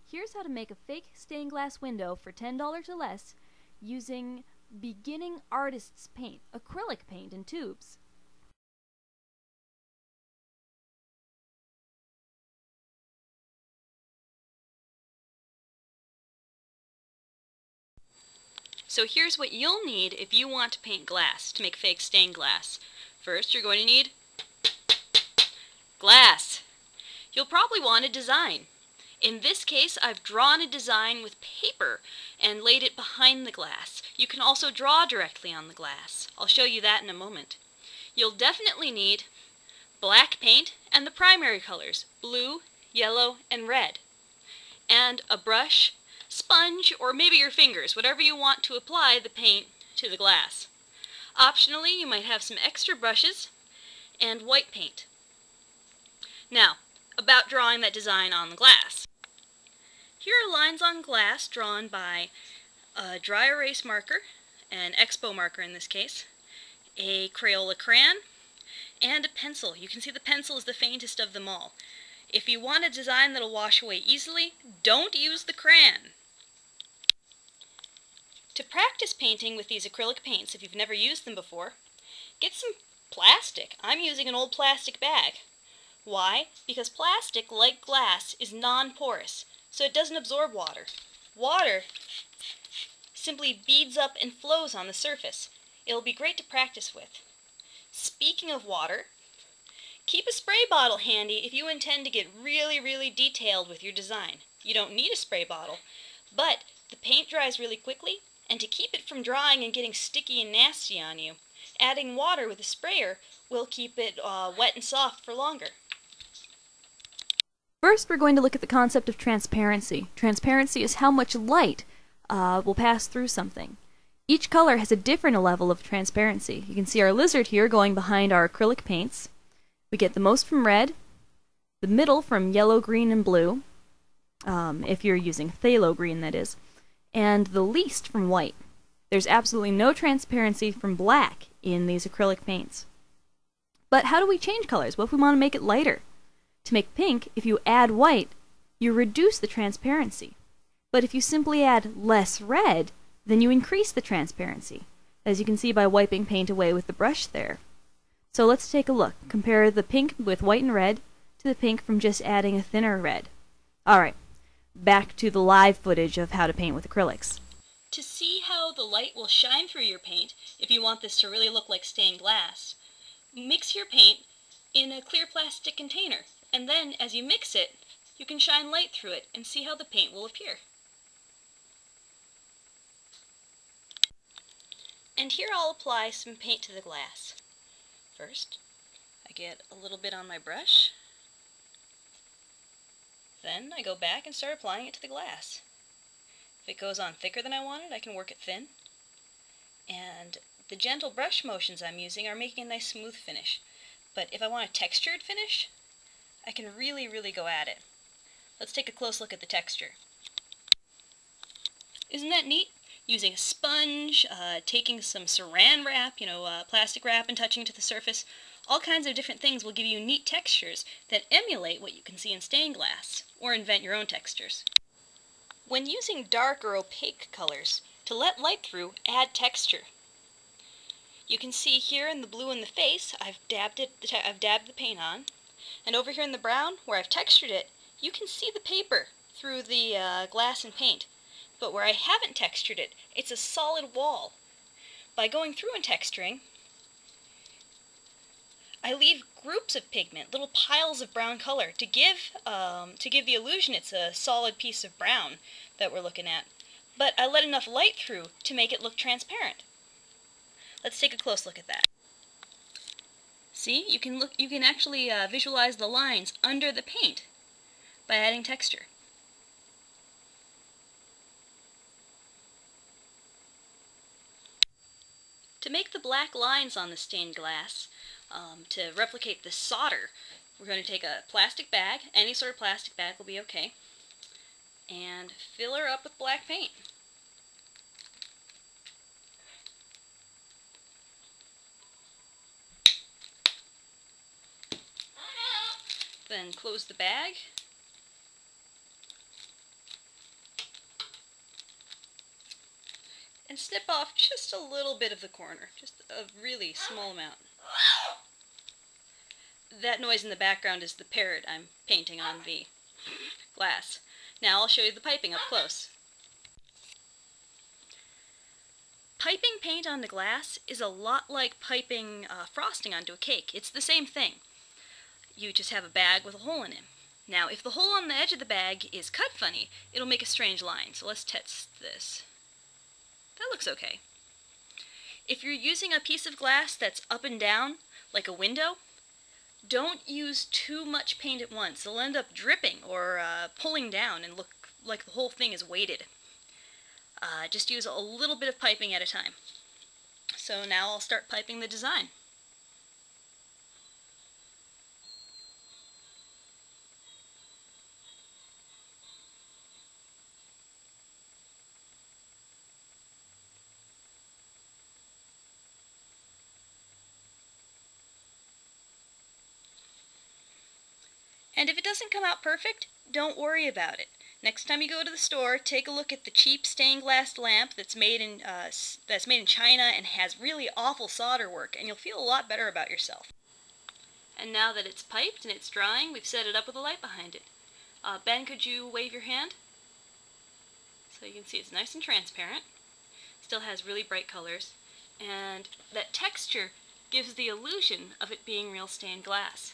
Here's how to make a fake stained glass window for $10 or less using beginning artist's paint, acrylic paint in tubes. So here's what you'll need if you want to paint glass, to make fake stained glass. First, you're going to need glass. You'll probably want a design. In this case, I've drawn a design with paper and laid it behind the glass. You can also draw directly on the glass. I'll show you that in a moment. You'll definitely need black paint and the primary colors, blue, yellow, and red. And a brush, sponge, or maybe your fingers, whatever you want to apply the paint to the glass. Optionally, you might have some extra brushes and white paint. Now, about drawing that design on the glass. Here are lines on glass drawn by a dry erase marker, an Expo marker in this case, a Crayola crayon, and a pencil. You can see the pencil is the faintest of them all. If you want a design that'll wash away easily, don't use the crayon. To practice painting with these acrylic paints, if you've never used them before, get some plastic. I'm using an old plastic bag. Why? Because plastic, like glass, is non-porous, so it doesn't absorb water. Water simply beads up and flows on the surface. It'll be great to practice with. Speaking of water, keep a spray bottle handy if you intend to get really, really detailed with your design. You don't need a spray bottle, but the paint dries really quickly, and to keep it from drying and getting sticky and nasty on you, adding water with a sprayer will keep it wet and soft for longer. First, we're going to look at the concept of transparency. Transparency is how much light will pass through something. Each color has a different level of transparency. You can see our lizard here going behind our acrylic paints. We get the most from red, the middle from yellow, green, and blue, if you're using phthalo green, that is, and the least from white. There's absolutely no transparency from black in these acrylic paints. But how do we change colors? What if we want to make it lighter? To make pink, if you add white, you reduce the transparency. But if you simply add less red, then you increase the transparency, as you can see by wiping paint away with the brush there. So let's take a look. Compare the pink with white and red to the pink from just adding a thinner red. Alright, back to the live footage of how to paint with acrylics. To see how the light will shine through your paint, if you want this to really look like stained glass, mix your paint in a clear plastic container, and then as you mix it, you can shine light through it and see how the paint will appear. And here I'll apply some paint to the glass. First, I get a little bit on my brush. Then I go back and start applying it to the glass. If it goes on thicker than I wanted, I can work it thin. And the gentle brush motions I'm using are making a nice smooth finish. But if I want a textured finish, I can really, really go at it. Let's take a close look at the texture. Isn't that neat? Using a sponge, taking some saran wrap, plastic wrap, and touching it to the surface. All kinds of different things will give you neat textures that emulate what you can see in stained glass, or invent your own textures. When using dark or opaque colors, to let light through, add texture. You can see here in the blue in the face, I've dabbed the paint on, and over here in the brown, where I've textured it, you can see the paper through the glass and paint. But where I haven't textured it, it's a solid wall. By going through and texturing, I leave groups of pigment, little piles of brown color, to give the illusion it's a solid piece of brown that we're looking at. But I let enough light through to make it look transparent. Let's take a close look at that. See, you can actually visualize the lines under the paint by adding texture. To make the black lines on the stained glass, to replicate the solder, we're going to take a plastic bag, any sort of plastic bag will be okay, and fill her up with black paint. Then close the bag, and snip off just a little bit of the corner, just a really small amount. That noise in the background is the parrot I'm painting on the glass. Now I'll show you the piping up close. Piping paint onto glass is a lot like piping frosting onto a cake. It's the same thing. You just have a bag with a hole in it. Now, if the hole on the edge of the bag is cut funny, it'll make a strange line. So let's test this. That looks okay. If you're using a piece of glass that's up and down, like a window, don't use too much paint at once. It'll end up dripping or pulling down and look like the whole thing is weighted. Just use a little bit of piping at a time. So now I'll start piping the design. And if it doesn't come out perfect, don't worry about it. Next time you go to the store, take a look at the cheap stained glass lamp that's made in China and has really awful solder work, and you'll feel a lot better about yourself. And now that it's piped and it's drying, we've set it up with a light behind it. Ben, could you wave your hand? So you can see it's nice and transparent. Still has really bright colors. And that texture gives the illusion of it being real stained glass.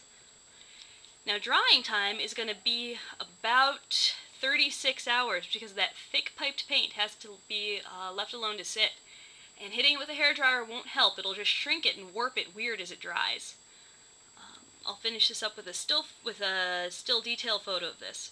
Now drying time is going to be about 36 hours because that thick piped paint has to be left alone to sit. And hitting it with a hairdryer won't help, it'll just shrink it and warp it weird as it dries. I'll finish this up with a still detail photo of this.